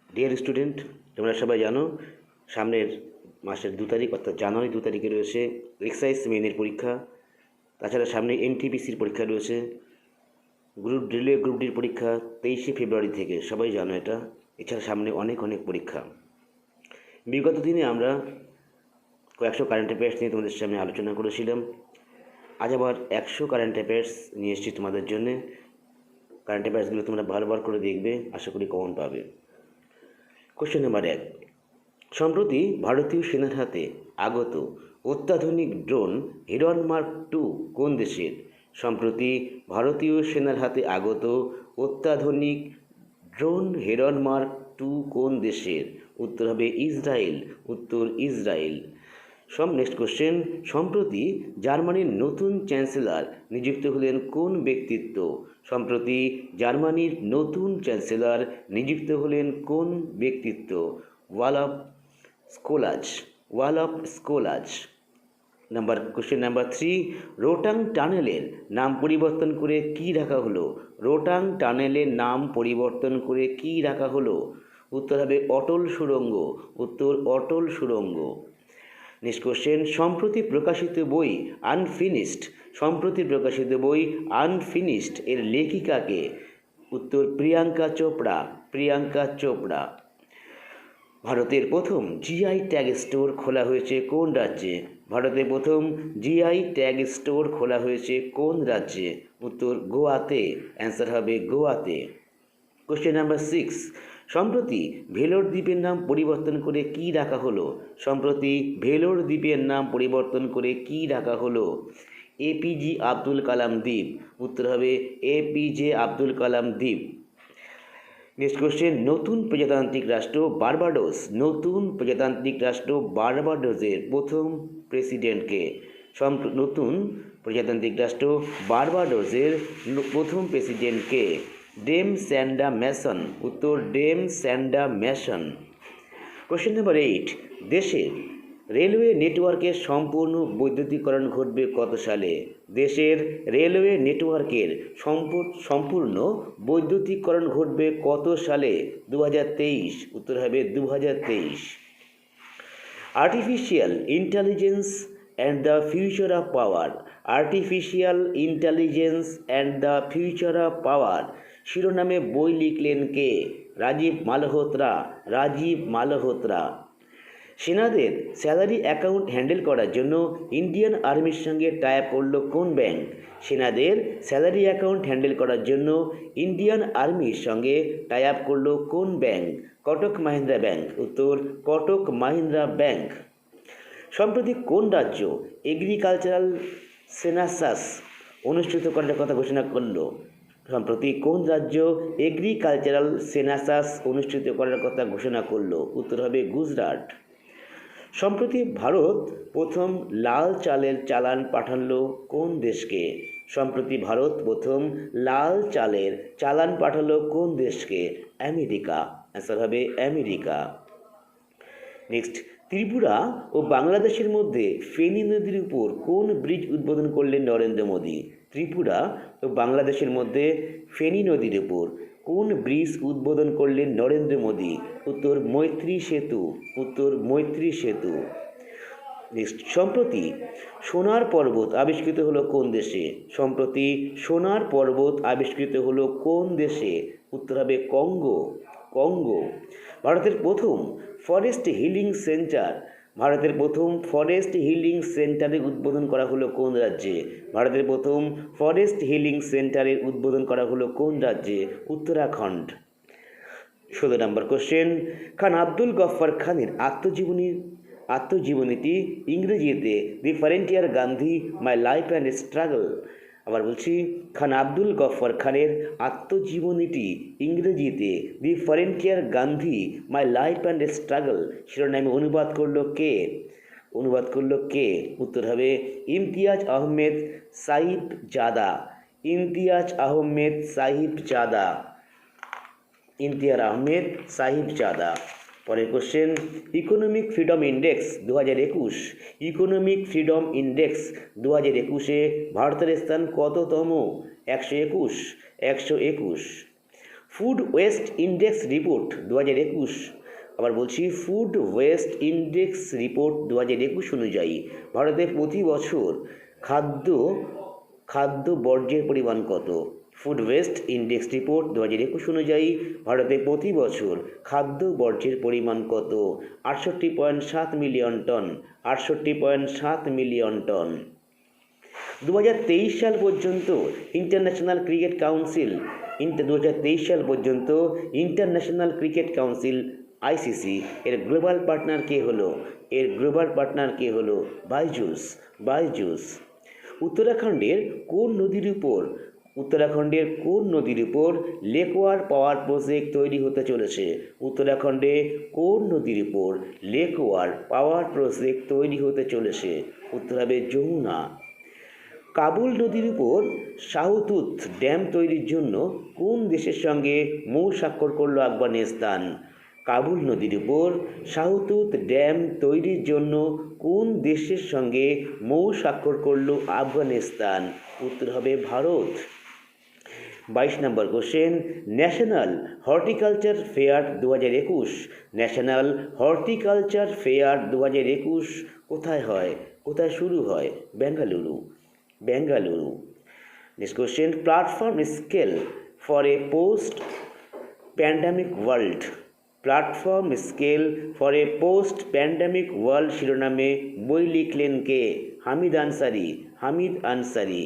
Dear student, তোমরা সবাই জানো সামনের মাসের 2 তারিখ অর্থাৎ জানুয়ারি 2 তারিখে রয়েছে এক্সাইজ মেইনের পরীক্ষা। তাছাড়া সামনে এনটিপিসির পরীক্ষা রয়েছে, গ্রুপ ডির পরীক্ষা 23শে ফেব্রুয়ারি থেকে, সবাই জানো এটা। এছাড়া সামনে অনেক অনেক পরীক্ষা। বিগত দিনে আমরা কয়েকশো কারেন্ট অ্যাফেয়ার্স নিয়ে তোমাদের সামনে আলোচনা করেছিলাম। আজ আবার 100 কারেন্ট অ্যাফেয়ার্স নিয়ে এসেছি তোমাদের জন্যে। কারেন্ট অ্যাফেয়ার্সগুলো তোমরা বারবার করে দেখবে, আশা করি কমন পাবে। কোশ্চেন নাম্বার 1, সম্প্রতি ভারতীয় সেনার হাতে আগত অত্যাধুনিক ড্রোন হিরন মার্ক 2 কোন দেশের? সম্প্রতি ভারতীয় সেনার হাতে আগত অত্যাধুনিক ড্রোন হিরন মার্ক 2 কোন দেশের? উত্তর হবে ইসরায়েল। উত্তর ইসরায়েল। নেক্সট কোশ্চেন, সম্প্রতি জার্মানির নতুন চ্যান্সেলর নিযুক্ত হলেন কোন ব্যক্তিত্ব? সম্প্রতি জার্মানির নতুন চ্যান্সেলর নিযুক্ত হলেন কোন ব্যক্তিত্ব? ওয়ালাফ স্কোলাজ। কোশ্চেন নাম্বার 3, রোটাং টানেলের নাম পরিবর্তন করে কি রাখা হলো? রোটাং টানেলের নাম পরিবর্তন করে কি রাখা হলো? উত্তর হবে অটল সুড়ঙ্গ। উত্তর অটল সুড়ঙ্গ। নেক্সট কোশ্চেন, সম্প্রতি প্রকাশিত বই আনফিনিশড এর লেখিকাকে? উত্তর প্রিয়াঙ্কা চোপড়া। ভারতের প্রথম জিআই ট্যাগ স্টোর খোলা হয়েছে কোন রাজ্যে? ভারতের প্রথম জিআই ট্যাগ স্টোর খোলা হয়েছে কোন রাজ্যে? উত্তর গোয়াতে। অ্যান্সার হবে গোয়াতে। কোশ্চেন নাম্বার 6, সম্প্রতি ভেলোর দ্বীপের নাম পরিবর্তন করে কি রাখা হলো? সম্প্রতি ভেলোর দ্বীপের নাম পরিবর্তন করে কি রাখা হলো? এপিজে আব্দুল কালাম দ্বীপ। উত্তর হবে এপিজে আব্দুল কালাম দ্বীপ। নেক্সট কোশ্চেন, নতুন প্রজাতান্ত্রিক রাষ্ট্র বার্বাডোসের প্রথম প্রেসিডেন্টকে? নতুন প্রজাতান্ত্রিক রাষ্ট্র বার্বাডোসের প্রথম প্রেসিডেন্টকে? Dame Sandra Mason. উত্তর Dame Sandra Mason. Question number 8, দেশের রেলওয়ে নেটওয়ার্কের সম্পূর্ণ বৈদ্যুতিকরণ ঘটবে কত সালে? দেশের রেলওয়ে নেটওয়ার্কের সম্পূর্ণ বৈদ্যুতিকরণ ঘটবে কত সালে? 2023। উত্তর হবে 2023। Artificial intelligence and the future of power শিরোনামে বই লিখলেন কে? রাজীব মালহোত্রা। সেনাদের স্যালারি অ্যাকাউন্ট হ্যান্ডেল করার জন্য ইন্ডিয়ান আর্মির সঙ্গে টাই আপ করল কোন ব্যাংক? সেনাদের স্যালারি অ্যাকাউন্ট হ্যান্ডেল করার জন্য ইন্ডিয়ান আর্মির সঙ্গে টাই আপ করল কোন ব্যাংক? কোটক মাহিন্দ্রা ব্যাংক। উত্তর কোটক মাহিন্দ্রা ব্যাংক। সম্প্রতি কোন রাজ্য এগ্রিকালচারাল সেনাসাস অনুষ্ঠিত করার কথা ঘোষণা করল? সম্প্রতি কোন রাজ্য এগ্রিকালচারাল সেনাসাস অনুষ্ঠিত করার কথা ঘোষণা করল? উত্তর হবে গুজরাট। সম্প্রতি ভারত প্রথম লাল চালের চালান পাঠালো কোন দেশকে? সম্প্রতি ভারত প্রথম লাল চালের চালান পাঠালো কোন দেশকে? আমেরিকা। অ্যান্সার হবে আমেরিকা। নেক্সট, ত্রিপুরা ও বাংলাদেশের মধ্যে ফেনী নদীর উপর কোন ব্রিজ উদ্বোধন করলেন নরেন্দ্র মোদী? ত্রিপুরা ও বাংলাদেশের মধ্যে ফেনী নদীর উপর কোন ব্রিজ উদ্বোধন করলেন নরেন্দ্র মোদী? উত্তর মৈত্রী সেতু। উত্তর মৈত্রী সেতু। নেক্সট, সম্প্রতি সোনার পর্বত আবিষ্কৃত হলো কোন দেশে? সম্প্রতি সোনার পর্বত আবিষ্কৃত হলো কোন দেশে? উত্তর হবে কঙ্গো। ভারতের প্রথম ফরেস্ট হিলিং সেন্টারের উদ্বোধন করা হলো কোন রাজ্যে? ভারতের প্রথম ফরেস্ট হিলিং সেন্টারের উদ্বোধন করা হলো কোন রাজ্যে? উত্তরাখণ্ড। 16 নম্বর কোশ্চেন, খান আব্দুল গফফর খানের আত্মজীবনীটি ইংরেজিতে The Frontier Gandhi My Life and Struggle. আবার বলছি, খান আব্দুল গফফর খানের আত্মজীবনীটি ইংরেজিতে The Frontier Gandhi My Life and Struggle শিরোনামে অনুবাদ করল কে? উত্তর হবে ইমতিয়াজ আহমেদ সাহিবজাদা। পরের কোশ্চেন, ইকোনমিক ফ্রিডম ইন্ডেক্স 2021 ভারতের স্থান কততম? 121। ফুড ওয়েস্ট ইন্ডেক্স রিপোর্ট 2021, আবার বলছি ফুড ওয়েস্ট ইন্ডেক্স রিপোর্ট 2021 অনুযায়ী ভারতে প্রতি বছর খাদ্য বর্জ্যের পরিমাণ কত? ফুড ওয়েস্ট ইন্ডেক্স রিপোর্ট 2021 অনুযায়ী ভারতে প্রতি বছর খাদ্য বর্জ্যের পরিমাণ কত? 68.7 মিলিয়ন টন। 68.7 million ton. 2023 সাল পর্যন্ত ইন্টারন্যাশনাল ক্রিকেট কাউন্সিল 2023 সাল পর্যন্ত ইন্টারন্যাশনাল ক্রিকেট কাউন্সিল আইসিসি এর গ্লোবাল পার্টনার কে হলো? গ্লোবাল পার্টনার কে হলো? বাইজুস। উত্তরাখণ্ডের কোন নদীর উপর লেকওয়ার পাওয়ার প্রজেক্ট তৈরি হতে চলেছে? উত্তরাখণ্ডে কোন নদীর উপর লেকওয়ার পাওয়ার প্রজেক্ট তৈরি হতে চলেছে? উত্তর হবে যমুনা। কাবুল নদীর উপর শাহতুত ড্যাম তৈরির জন্য কোন দেশের সঙ্গে মৌ স্বাক্ষর করল আফগানিস্তান? কাবুল নদীর উপর শাহতুত ড্যাম তৈরির জন্য কোন দেশের সঙ্গে মৌ স্বাক্ষর করল আফগানিস্তান? উত্তর হবে ভারত। 22 নম্বর question, National Horticulture Fair 2021, National Horticulture Fair 2021 কোথায় হয়? কোথায় শুরু হয়? Bengaluru. Next question, Platform Scale for a Post Pandemic World. Platform Scale for a Post Pandemic World শিরোনামে বই লিখলেন কে? হামিদ আনসারি।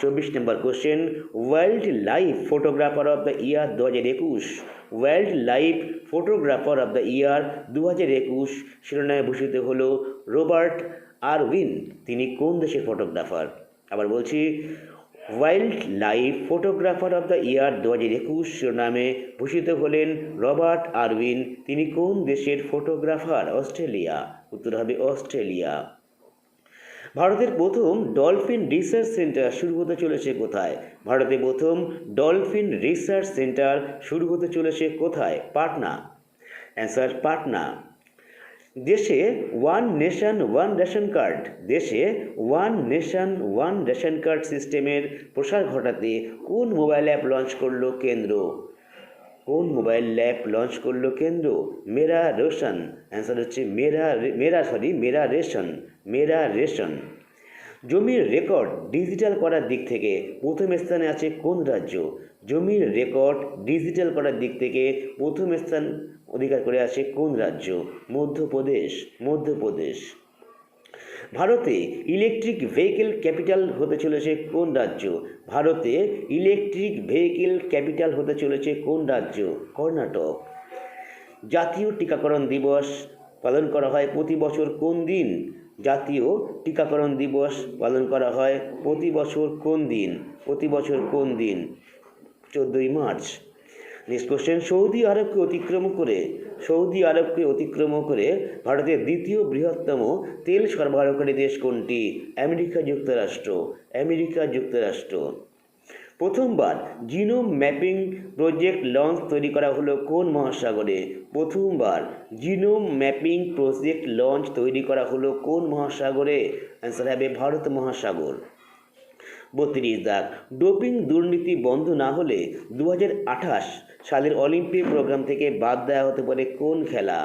24 নম্বর question, Wildlife Photographer of the Year 2021, Wildlife Photographer of the Year 2021 শিরোনামে ভূষিত হলো রবার্ট আরউইন। তিনি কোন দেশের ফটোগ্রাফার? আবার বলছি, wild life Photographer of the Year 2021 শিরোনামে ভূষিত হলেন রবার্ট আরউইন। তিনি কোন দেশের ফটোগ্রাফার? অস্ট্রেলিয়া। উত্তর হবে অস্ট্রেলিয়া। ভারতের প্রথম ডলফিন রিসার্চ সেন্টার শুরু হতে চলেছে কোথায়? ভারতে প্রথম ডলফিন রিসার্চ সেন্টার শুরু হতে চলেছে কোথায়? পাটনা। অ্যান্সার পাটনা। দেশে one nation one ration card সিস্টেমের প্রসার ঘটাতে কোন মোবাইল অ্যাপ লঞ্চ করলো কেন্দ্র? মেরা রেশন। অ্যান্সার হচ্ছে মেরা রেশন। জমির রেকর্ড ডিজিটাল করার দিক থেকে প্রথম স্থানে আছে কোন রাজ্য? জমির রেকর্ড ডিজিটাল করার দিক থেকে প্রথম স্থান অধিকার করে আছে কোন রাজ্য? মধ্যপ্রদেশ। ভারতে ইলেকট্রিক ভেহিকেল ক্যাপিটাল হতে চলেছে কোন রাজ্য? ভারতে ইলেকট্রিক ভেহিকেল ক্যাপিটাল হতে চলেছে কোন রাজ্য? কর্ণাটক। জাতীয় টিকাকরণ দিবস পালন করা হয় প্রতি বছর কোন দিন? জাতীয় টিকাকরণ দিবস পালন করা হয় প্রতি বছর কোন দিন? 14ই মার্চ। নেক্সট কোশ্চেন, সৌদি আরবকে অতিক্রম করে ভারতের দ্বিতীয় বৃহত্তম তেল সরবরাহকারী দেশ কোনটি? আমেরিকা যুক্তরাষ্ট্র। প্রথমবার জিনোম ম্যাপিং প্রজেক্ট লঞ্চ তৈরি করা হলো কোন মহাসাগরে? অ্যান্সার হবে ভারত মহাসাগর। 32 ডোপিং দুর্নীতি বন্ধ না হলে 2028 সালের অলিম্পিক প্রোগ্রাম থেকে বাদ দেওয়া হতে পারে কোন খেলা?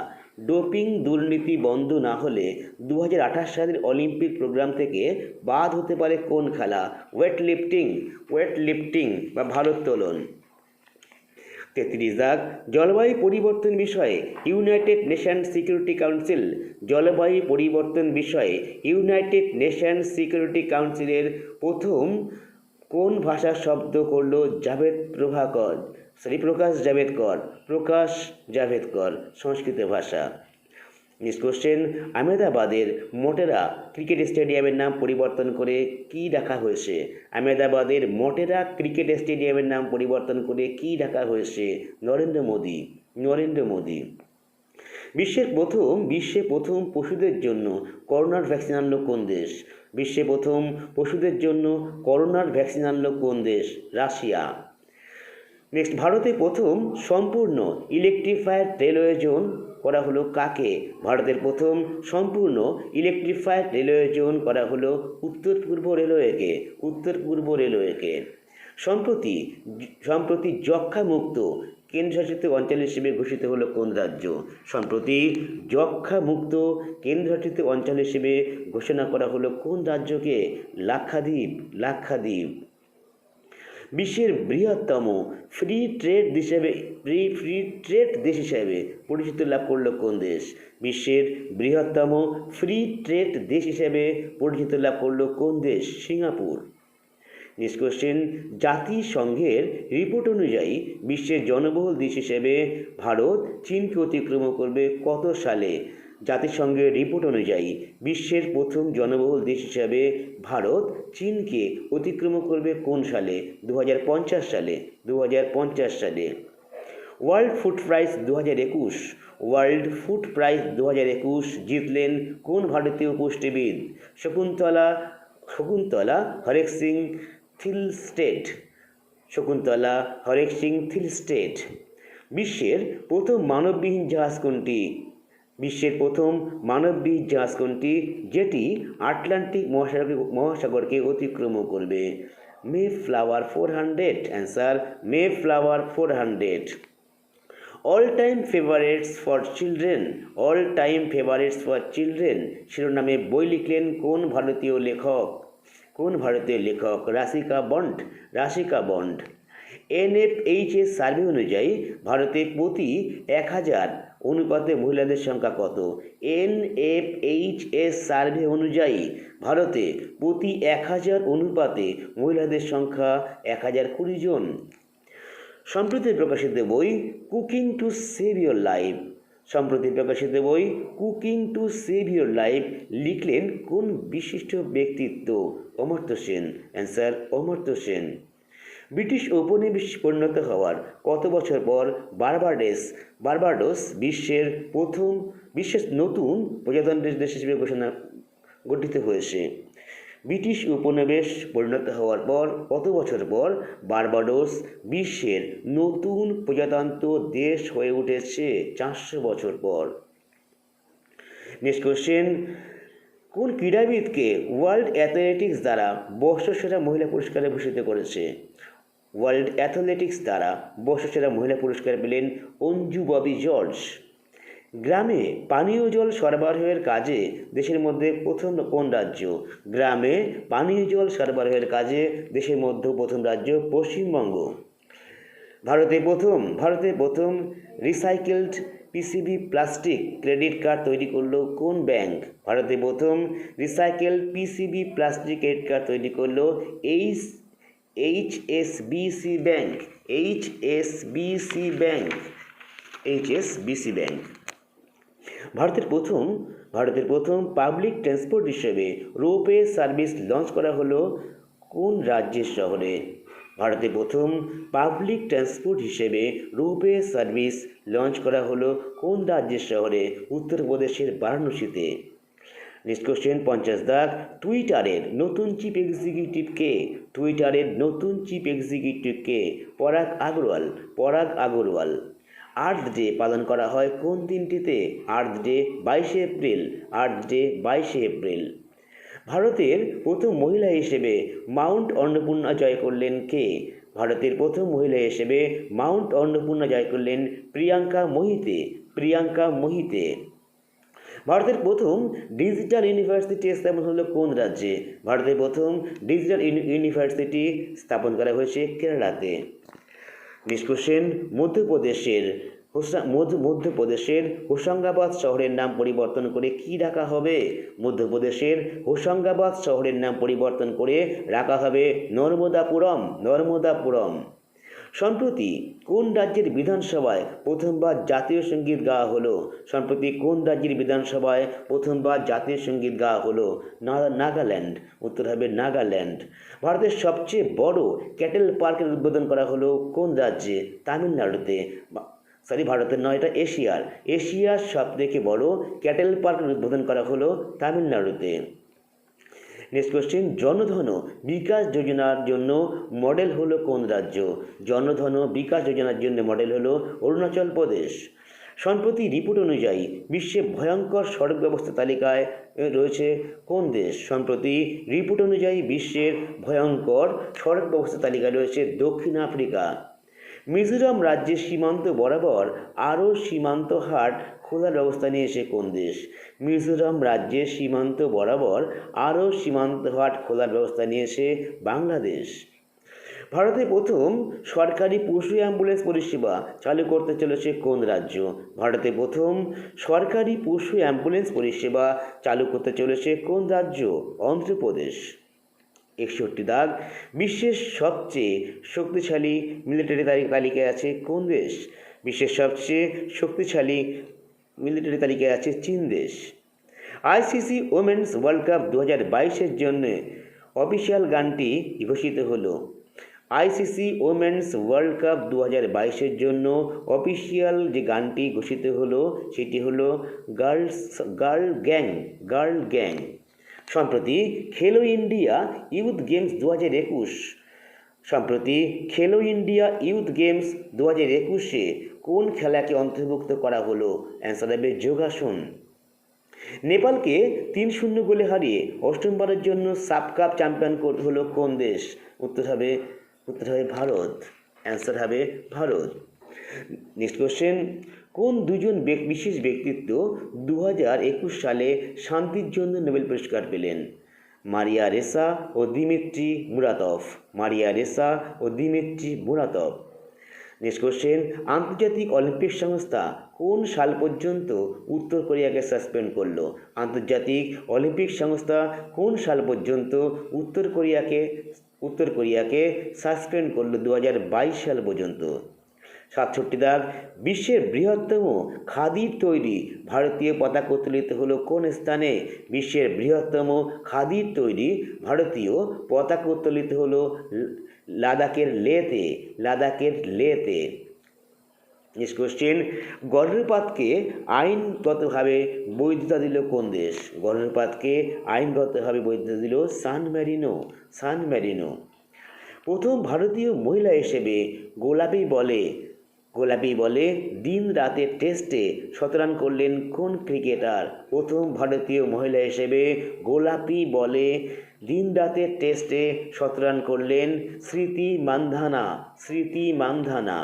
ডোপিং দুর্নীতি বন্ধ না হলে 2028 সালের অলিম্পিক প্রোগ্রাম থেকে বাদ হতে পারে কোন খেলা? ওয়েট লিফটিং বা ভারোত্তোলন। 33 জলবায়ু পরিবর্তন বিষয়ে ইউনাইটেড নেশন সিকিউরিটি কাউন্সিলের প্রথম কোন ভাষার শব্দ করল প্রকাশ জাভেদকর সংস্কৃত ভাষা। নেক্সট কোশ্চেন, আহমেদাবাদের মোটেরা ক্রিকেট স্টেডিয়ামের নাম পরিবর্তন করে কি রাখা হয়েছে? নরেন্দ্র মোদী। বিশ্বে প্রথম পশুদের জন্য করোনার ভ্যাকসিন আনলো কোন দেশ? রাশিয়া। নেক্সট, ভারতে প্রথম সম্পূর্ণ ইলেকট্রিফায়ার রেলওয়ে জোন করা হলো কাকে? ভারতের প্রথম সম্পূর্ণ ইলেকট্রিফায়ার রেলওয়ে জোন করা হলো উত্তর পূর্ব রেলওয়েকে। সম্প্রতি সম্প্রতি যক্ষ্মা মুক্ত কেন্দ্রশাসিত অঞ্চল হিসেবে ঘোষিত হলো কোন রাজ্য? সম্প্রতি যক্ষ্মা মুক্ত কেন্দ্রশাসিত অঞ্চল হিসেবে ঘোষণা করা হলো কোন রাজ্যকে? লাক্ষাদ্বীপ। লাক্ষাদ্বীপ। বিশ্বের বৃহত্তম ফ্রি ট্রেড দেশ হিসেবে পরিচিতি লাভ করলো কোন দেশ? বিশ্বের বৃহত্তম ফ্রি ট্রেড দেশ হিসেবে পরিচিতি লাভ করলো কোন দেশ? সিঙ্গাপুর। নেক্সট কোশ্চেন, জাতিসংঘের রিপোর্ট অনুযায়ী বিশ্বের জনবহুল দেশ হিসেবে ভারত চীনকে অতিক্রম করবে কত সালে? জাতিসংঘের রিপোর্ট অনুযায়ী বিশ্বের প্রথম জনবহুল দেশ হিসাবে ভারত চীনকে অতিক্রম করবে কোন সালে? 2050 সালে। 2050 সালে। World food prize 2021 world food prize 2021 জিতলেন কোন ভারতীয় পুষ্টিবিদ? শকুন্তলা হরেক সিং থিলস্টেড। শকুন্তলা হরেক সিং থিলস্টেড। বিশ্বের প্রথম মানববিহীন জাহাজ কোনটি? বিশ্বের প্রথম মানববিহীন জাহাজ কোনটি যেটি আটলান্টিক মহাসাগরকে অতিক্রম করবে? Mayflower 400। Answer Mayflower 400। All time favourites for children. All time favourites for children শিরোনামে বই লিখলেন কোন ভারতীয় লেখক? কোন ভারতীয় লেখক? রাশিকা বন্ড। রাশিকা বন্ড। NFHS সার্ভে অনুযায়ী ভারতে প্রতি 1000 অনুপাতে মহিলাদের সংখ্যা কত? NFHS সার্ভে অনুযায়ী ভারতে প্রতি 1000 অনুপাতে মহিলাদের সংখ্যা 1020 জন। সম্প্রতি প্রকাশিত বই cooking to save your life. সম্প্রতি প্রকাশিত বই cooking to save your life লিখলেন কোন বিশিষ্ট ব্যক্তিত্ব? অমর্ত্য সেন। অ্যান্সার অমর্ত্য সেন। ব্রিটিশ উপনিবেশ পরিণত হওয়ার কত বছর পর বার্বাডোস বিশ্বের নতুন প্রজাতন্ত্রের দেশ হিসেবে গঠিত হয়েছে? ব্রিটিশ উপনিবেশ পরিণত হওয়ার পর কত বছর পর বার্বাডোস বিশ্বের নতুন প্রজাতন্ত্র দেশ হয়ে উঠেছে? 400 বছর পর। নেক্সট কোশ্চেন, কোন ক্রীড়াবিদকে ওয়ার্ল্ড অ্যাথলেটিক্স দ্বারা বর্ষসেরা মহিলা পুরস্কারে ভূষিত করেছে? ওয়ার্ল্ড অ্যাথলেটিক্স দ্বারা বর্ষসেরা মহিলা পুরস্কার পেলেন অঞ্জু ববি জর্জ। গ্রামে পানীয় জল সরবরাহের কাজে দেশের মধ্যে প্রথম কোন রাজ্য? গ্রামে পানীয় জল সরবরাহের কাজে দেশের মধ্যে প্রথম রাজ্য পশ্চিমবঙ্গ। ভারতে প্রথম recycled PCB plastic credit card তৈরি করলো কোন ব্যাংক? ভারতে প্রথম recycled PCB plastic credit card তৈরি করলো HSBC ব্যাংক। HSBC bank. ভারতের প্রথম পাবলিক ট্রান্সপোর্ট হিসেবে রোপওয়ে সার্ভিস লঞ্চ করা হলো কোন রাজ্যের শহরে? ভারতে প্রথম পাবলিক ট্রান্সপোর্ট হিসেবে রোপওয়ে সার্ভিস লঞ্চ করা হলো কোন রাজ্যের শহরে? উত্তরপ্রদেশের বারাণসীতে। নেক্সট কোশ্চেন 50 দাগ, টুইটারের নতুন চিফ এক্সিকিউটিভ কে? টুইটারের নতুন চিফ এক্সিকিউটিভ কে? পরাগ আগরওয়াল। আর্থ ডে পালন করা হয় কোন দিনটিতে? Earth day 22 April. ভারতের প্রথম মহিলা হিসেবে মাউন্ট অন্নপূর্ণা জয় করলেন কে? ভারতের প্রথম মহিলা হিসেবে মাউন্ট অন্নপূর্ণা জয় করলেন প্রিয়াঙ্কা মোহিতে। ভারতের প্রথম ডিজিটাল ইউনিভার্সিটি স্থাপন হলো কোন রাজ্যে? ভারতের প্রথম ডিজিটাল ইউনিভার্সিটি স্থাপন করা হয়েছে কেরালাতে। নেক্সট কোশ্চেন, মধ্যপ্রদেশের হোশাঙ্গাবাদ শহরের নাম পরিবর্তন করে কি রাখা হবে? মধ্যপ্রদেশের হোশাঙ্গাবাদ শহরের নাম পরিবর্তন করে রাখা হবে নর্মদাপুরম। সম্প্রতি কোন রাজ্যের বিধানসভায় প্রথমবার জাতীয় সঙ্গীত গাওয়া হলো? সম্প্রতি কোন রাজ্যের বিধানসভায় প্রথমবার জাতীয় সঙ্গীত গাওয়া হলো? নাগাল্যান্ড। উত্তর হবে নাগাল্যান্ড। ভারতের সবচেয়ে বড় ক্যাটেল পার্কের উদ্বোধন করা হলো কোন রাজ্যে? তামিলনাড়ুতে। ভারতের নয়, এটা এশিয়ার সবথেকে বড় ক্যাটেল পার্কের উদ্বোধন করা হলো তামিলনাড়ুতে। নেক্সট কোশ্চেন, জনধন বিকাশ যোজনার জন্য মডেল হলো কোন রাজ্য? জনধন বিকাশ যোজনার জন্য মডেল হলো অরুণাচল প্রদেশ। সম্প্রতি রিপোর্ট অনুযায়ী বিশ্বে ভয়ঙ্কর সড়ক ব্যবস্থা তালিকায় রয়েছে কোন দেশ? সম্প্রতি রিপোর্ট অনুযায়ী বিশ্বের ভয়ঙ্কর সড়ক ব্যবস্থা তালিকায় রয়েছে দক্ষিণ আফ্রিকা। মিজোরাম রাজ্যের সীমান্ত বরাবর আরও সীমান্ত হাট খোলার ব্যবস্থা নিয়েছে কোন দেশ? মিজোরাম রাজ্যের সীমান্ত বরাবর আরও সীমান্ত হাট খোলার ব্যবস্থা নিয়েছে বাংলাদেশ। ভারতে প্রথম সরকারি পশু অ্যাম্বুলেন্স পরিষেবা চালু করতে চলেছে কোন রাজ্য? ভারতে প্রথম সরকারি পশু অ্যাম্বুলেন্স পরিষেবা চালু করতে চলেছে কোন রাজ্য? অন্ধ্রপ্রদেশ। 61 দাগ, বিশ্বের সবচেয়ে শক্তিশালী মিলিটারি তালিকায় আছে কোন দেশ? বিশ্বের সবচেয়ে শক্তিশালী মিলিটারি তালিকায় আছে চীন দেশ। আইসিসি ওমেন্স ওয়ার্ল্ড কাপ 2022-এর জন্য অফিসিয়াল গানটি ঘোষিত হলো। আইসিসি ওমেন্স ওয়ার্ল্ড কাপ 2022-এর জন্য অফিসিয়াল যে গানটি ঘোষিত হলো সেটি হলো গার্ল গ্যাং। সম্প্রতি খেলো ইন্ডিয়া ইউথ গেমস 2021 সম্প্রতি খেলো ইন্ডিয়া ইউথ গেমস 2021-এ কোন খেলাকে অন্তর্ভুক্ত করা হলো? অ্যান্সার হবে যোগাসন। নেপালকে 3-0 গোলে হারিয়ে অষ্টমবারের জন্য সাফ কাপ চ্যাম্পিয়ন হলো কোন দেশ? উত্তর হবে ভারত। অ্যান্সার হবে ভারত। নেক্সট কোশ্চেন, কোন দুজন বিশেষ ব্যক্তিত্ব 2021 সালে শান্তির জন্য নোবেল পুরস্কার পেলেন? মারিয়া রেসা ও দিমিত্রি মুরাতভ। মারিয়া রেসা ও দিমিত্রি মুরাতভ। নেক্সট কোশ্চেন, আন্তর্জাতিক অলিম্পিক সংস্থা কোন সাল পর্যন্ত উত্তর কোরিয়াকে সাসপেন্ড করলো? আন্তর্জাতিক অলিম্পিক সংস্থা কোন সাল পর্যন্ত উত্তর কোরিয়াকে সাসপেন্ড করলো? 2022 সাল পর্যন্ত। 67 দাগ, বিশ্বের বৃহত্তম খাদির তৈরি ভারতীয় পতাকা উত্তোলিত হলো কোন স্থানে? বিশ্বের বৃহত্তম খাদির তৈরি ভারতীয় পতাকা উত্তোলিত হলো লাদাখের লেতে। নেক্সট কোশ্চেন, গর্ভপাতকে আইনগতভাবে বৈধতা দিল কোন দেশ? গর্ভপাতকে আইনগতভাবে বৈধতা দিল সান ম্যারিনো। প্রথম ভারতীয় মহিলা হিসেবে গোলাপি বলে দিন রাতের টেস্টে শতরান করলেন কোন ক্রিকেটার? প্রথম ভারতীয় মহিলা হিসেবে গোলাপি বলে দিন রাতের টেস্টে শতরান করলেন স্মৃতি মান্ধানা।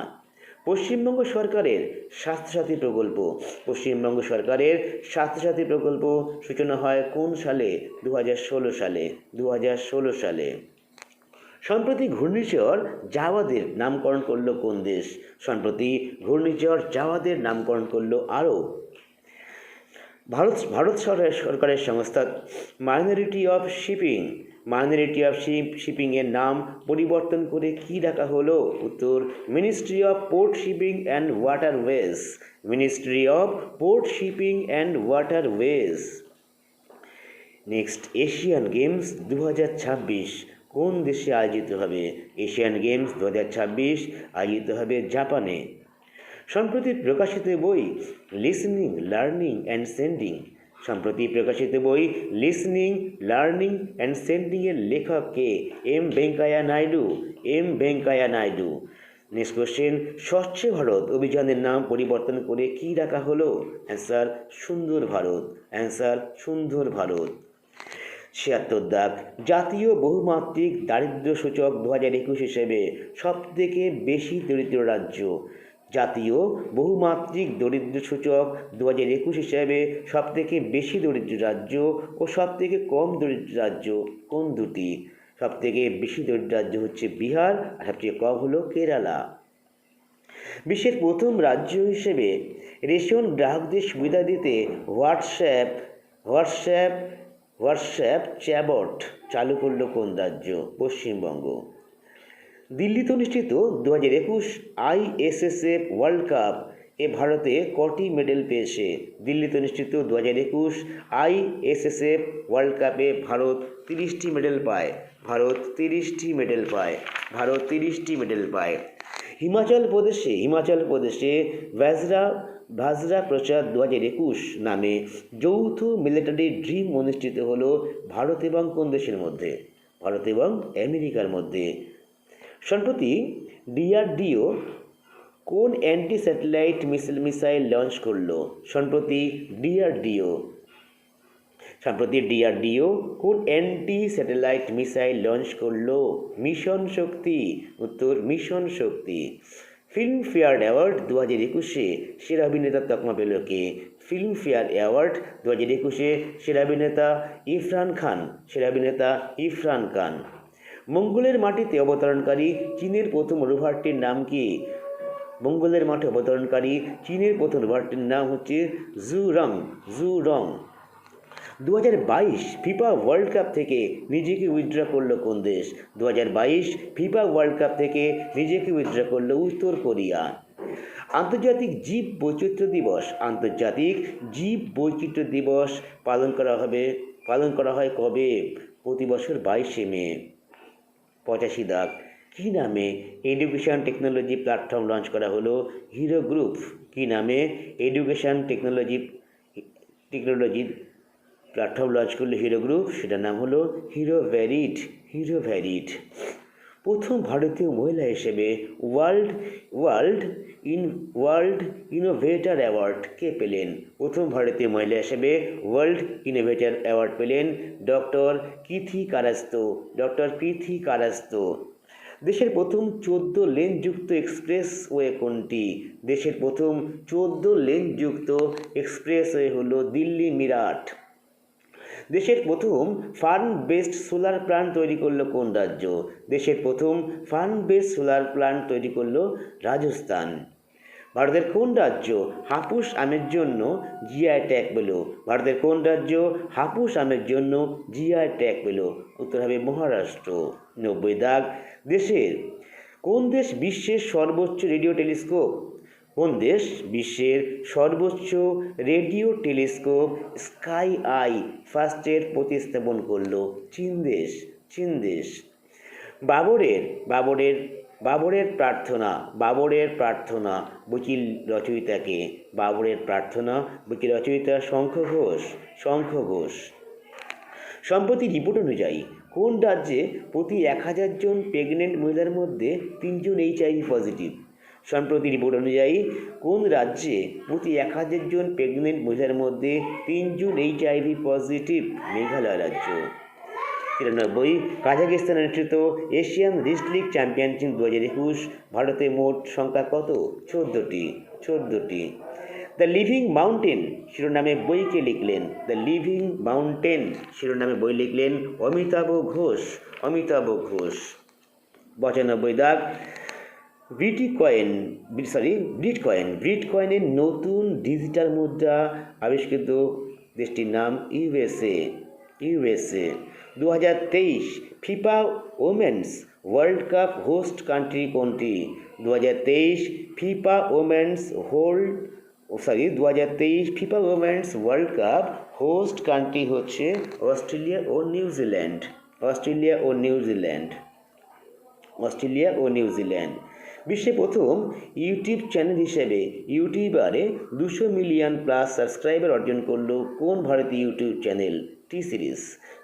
পশ্চিমবঙ্গ সরকারের স্বাস্থ্যসাথী প্রকল্প সূচনা হয় কোন সালে? 2016 সালে। সম্প্রতি ঘূর্ণিঝড় জাওয়াদের নামকরণ করলো কোন দেশ? সম্প্রতি ঘূর্ণিঝড় জাওয়াদের নামকরণ করলো আরব। ভারত সরকারের সংস্থা মাইনরিটি অফ শিপিং এর নাম পরিবর্তন করে কি রাখা হলো? উত্তর, ministry of port shipping and waterways. Next, Asian games 2026 কোন দেশে আয়োজিত হবে? এশিয়ান গেমস 2026 আয়োজিত হবে জাপানে। সম্প্রতি প্রকাশিত বই লিসনিং লার্নিং অ্যান্ড সেন্ডিং এর লেখক কে? M Venkaiah Naidu. Next question, স্বচ্ছ ভারত অভিযানের নাম পরিবর্তন করে কি রাখা হলো? অ্যান্সার সুন্দর ভারত। 76 দাগ, জাতীয় বহুমাত্রিক দারিদ্র্য সূচক 2021 হিসেবে সবথেকে বেশি দরিদ্র রাজ্য। জাতীয় বহুমাত্রিক দরিদ্র সূচক 2021 হিসেবে সবথেকে বেশি দরিদ্র রাজ্য ও সবথেকে কম দরিদ্র রাজ্য কোন দুটি? সবথেকে বেশি দরিদ্র রাজ্য হচ্ছে বিহার আর সবচেয়ে কম হলো কেরালা। বিশ্বের প্রথম রাজ্য হিসেবে রেশন গ্রাহকদের সুবিধা দিতে হোয়াটসঅ্যাপ চ্যাটবট চালু করলো কোন রাজ্য? পশ্চিমবঙ্গ। দিল্লিতে অনুষ্ঠিত 2021 ISSF ওয়ার্ল্ড কাপ এ ভারতে কটি মেডেল পেয়েছে? দিল্লিতে অনুষ্ঠিত 2021 ISSF ওয়ার্ল্ড কাপে ভারত 30টি মেডেল পায়। হিমাচল প্রদেশে ভাজরা প্রচার 2021 নামে যৌথ মিলিটারি ড্রিল অনুষ্ঠিত হলো ভারত এবং কোন দেশের মধ্যে? ভারত এবং আমেরিকার মধ্যে। সম্প্রতি DRDO কোন অ্যান্টি স্যাটেলাইট মিসাইল লঞ্চ করলো সম্প্রতি ডিআরডিও কোন অ্যান্টি স্যাটেলাইট মিসাইল লঞ্চ করলো? মিশন শক্তি। উত্তর মিশন শক্তি। ফিল্মফেয়ার অ্যাওয়ার্ড 2021-এ সেরা অভিনেতার তকমা পেল কে? ফিল্মফেয়ার অ্যাওয়ার্ড 2021-এ সেরা অভিনেতা ইরফান খান। মঙ্গলের মাটিতে অবতরণকারী চীনের প্রথম রোভারটির নাম কি? মঙ্গলের মাঠে অবতরণকারী চীনের প্রথম রোভারটির নাম হচ্ছে জুরং। 2022 ফিফা ওয়ার্ল্ড কাপ থেকে নিজেকে উইথড্র করলো কোন দেশ? 2022 ফিফা ওয়ার্ল্ড কাপ থেকে নিজেকে উইথড্র করলো উত্তর কোরিয়া। আন্তর্জাতিক জীব বৈচিত্র্য দিবস পালন করা হয় কবে? প্রতি বছর 22শে মে। 85 দাগ। কী নামে এডুকেশন টেকনোলজি প্ল্যাটফর্ম লঞ্চ করা হলো? Hero Group. কী নামে এডুকেশন টেকনোলজি প্ল্যাটফর্ম লঞ্চ করলো হিরো গ্রুপ? সেটার নাম হলো হিরো ভ্যারিড। প্রথম ভারতীয় মহিলা হিসেবে ওয়ার্ল্ড ইনোভেটর অ্যাওয়ার্ড কে পেলেন? প্রথম ভারতীয় মহিলা হিসেবে ওয়ার্ল্ড ইনোভেটর অ্যাওয়ার্ড পেলেন ডক্টর কৃথি কারাস্তো। দেশের প্রথম 14 লেনযুক্ত এক্সপ্রেসওয়ে কোনটি? দেশের প্রথম 14 লেনযুক্ত এক্সপ্রেসওয়ে হলো দিল্লি মিরাট। দেশের প্রথম ফার্ম বেসড সোলার প্ল্যান্ট তৈরি করলো কোন রাজ্য? দেশের প্রথম ফার্ম বেসড সোলার প্ল্যান্ট তৈরি করলো রাজস্থান। ভারতের কোন রাজ্য হাপুস আমের জন্য জিআই ট্যাগ পেল? ভারতের কোন রাজ্য হাপুস আমের জন্য জিআই ট্যাগ পেল? উত্তর হবে মহারাষ্ট্র। 90 দাগ। কোন দেশ বিশ্বের সর্বোচ্চ রেডিও টেলিস্কোপ? কোন দেশ বিশ্বের সর্বোচ্চ রেডিও টেলিস্কোপ স্কাই আই ফার্স্টের প্রতিস্থাপন করলো? চীন দেশ। বাবরের প্রার্থনা বইটির রচয়িতা কে? বাবরের প্রার্থনা বইটির রচয়িতা শঙ্খ ঘোষ। সম্প্রতি রিপোর্ট অনুযায়ী কোন রাজ্যে প্রতি 1000 জন প্রেগনেন্ট মহিলার মধ্যে 3 জন এইচআইভি পজিটিভ? সম্প্রতি রিপোর্ট অনুযায়ী কোন রাজ্যে প্রতি 1000 জন প্রেগনেন্ট মহিলার মধ্যে 3 জন এইচআইভি পজিটিভ? মেঘালয় রাজ্য। 93 কাজাকিস্তান অনুষ্ঠিত এশিয়ান রিস্টলিগ চ্যাম্পিয়নশিপ 2021 ভারতে মোট সংখ্যা কত? 14টি। দ্য লিভিং মাউন্টেন শিরোনামে বই কে লিখলেন? দ্য লিভিং মাউন্টেন শিরোনামে বই লিখলেন অমিতাভ ঘোষ। 95 দাগ। ব্রিটকয়েনের নতুন ডিজিটাল মুদ্রা আবিষ্কৃত দেশটির নাম USA. 2023 FIFA women's world cup host country কোনটি? 2023 FIFA women's world cup host country হচ্ছে অস্ট্রেলিয়া ও নিউজিল্যান্ড। বিশ্বে প্রথম ইউটিউব চ্যানেল হিসেবে ইউটিউবারে 200 মিলিয়ন প্লাস সাবস্ক্রাইবার অর্জন করলো কোন ভারতীয় ইউটিউব চ্যানেল? টি সিরিজ।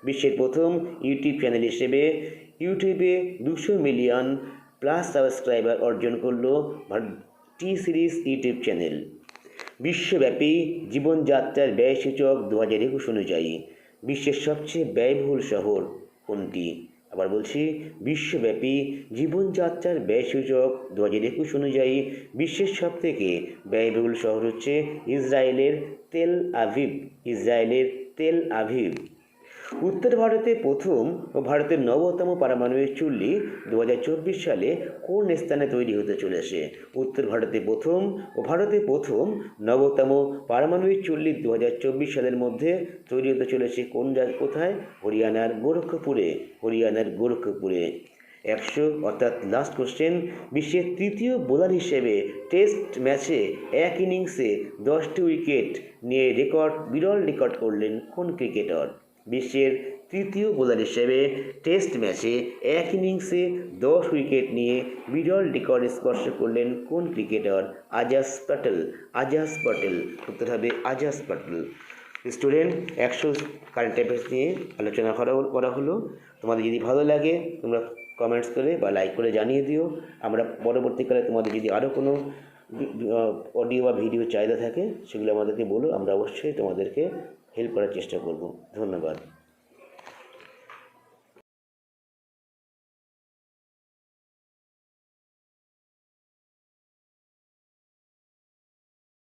বিশ্বের প্রথম ইউটিউব চ্যানেল হিসেবে ইউটিউবে 200 মিলিয়ন প্লাস সাবস্ক্রাইবার অর্জন করলো টি সিরিজ ইউটিউব চ্যানেল। বিশ্বব্যাপী জীবনযাত্রার ব্যয় সূচক 2021 অনুযায়ী বিশ্বের সবচেয়ে ব্যয়বহুল শহর কোনটি? আবার বলছি, বিশ্বব্যাপী জীবনযাত্রার ব্যয় সূচক 2021 অনুযায়ী বিশ্বের সবথেকে ব্যয়বহুল শহর হচ্ছে ইসরায়েলের তেল আভিভ। উত্তর ভারতে প্রথম ও ভারতের 9তম পারমাণবিক চুল্লি 2024 সালে কোন স্থানে তৈরি হতে চলেছে? উত্তর ভারতে প্রথম ও ভারতে প্রথম 9তম পারমাণবিক চুল্লি 2024 সালের মধ্যে তৈরি হতে চলেছে কোথায়? হরিয়ানার গোরখপুরে। 100 অর্থাৎ লাস্ট কোশ্চেন। বিশ্বের তৃতীয় বোলার হিসেবে টেস্ট ম্যাচে এক ইনিংসে 10টি উইকেট নিয়ে বিরল রেকর্ড করলেন কোন ক্রিকেটার? বিশ্বের তৃতীয় বোলার হিসেবে টেস্ট ম্যাচে এক ইনিংসে 10 উইকেট নিয়ে বিরল রেকর্ড স্পর্শ করলেন কোন ক্রিকেটার? আজাজ প্যাটেল। উত্তর হবে Ajaz Patel. Student, 100 current affairs নিয়ে আলোচনা করা হলো। তোমাদের যদি ভালো লাগে তোমরা কমেন্টস করে বা লাইক করে জানিয়ে দিও। আমরা পরবর্তীকালে তোমাদের যদি আরও কোনো অডিও বা ভিডিও চাহিদা থাকে সেগুলো আমাদেরকে বলো, আমরা অবশ্যই তোমাদেরকে হেল্প করার চেষ্টা করব। ধন্যবাদ।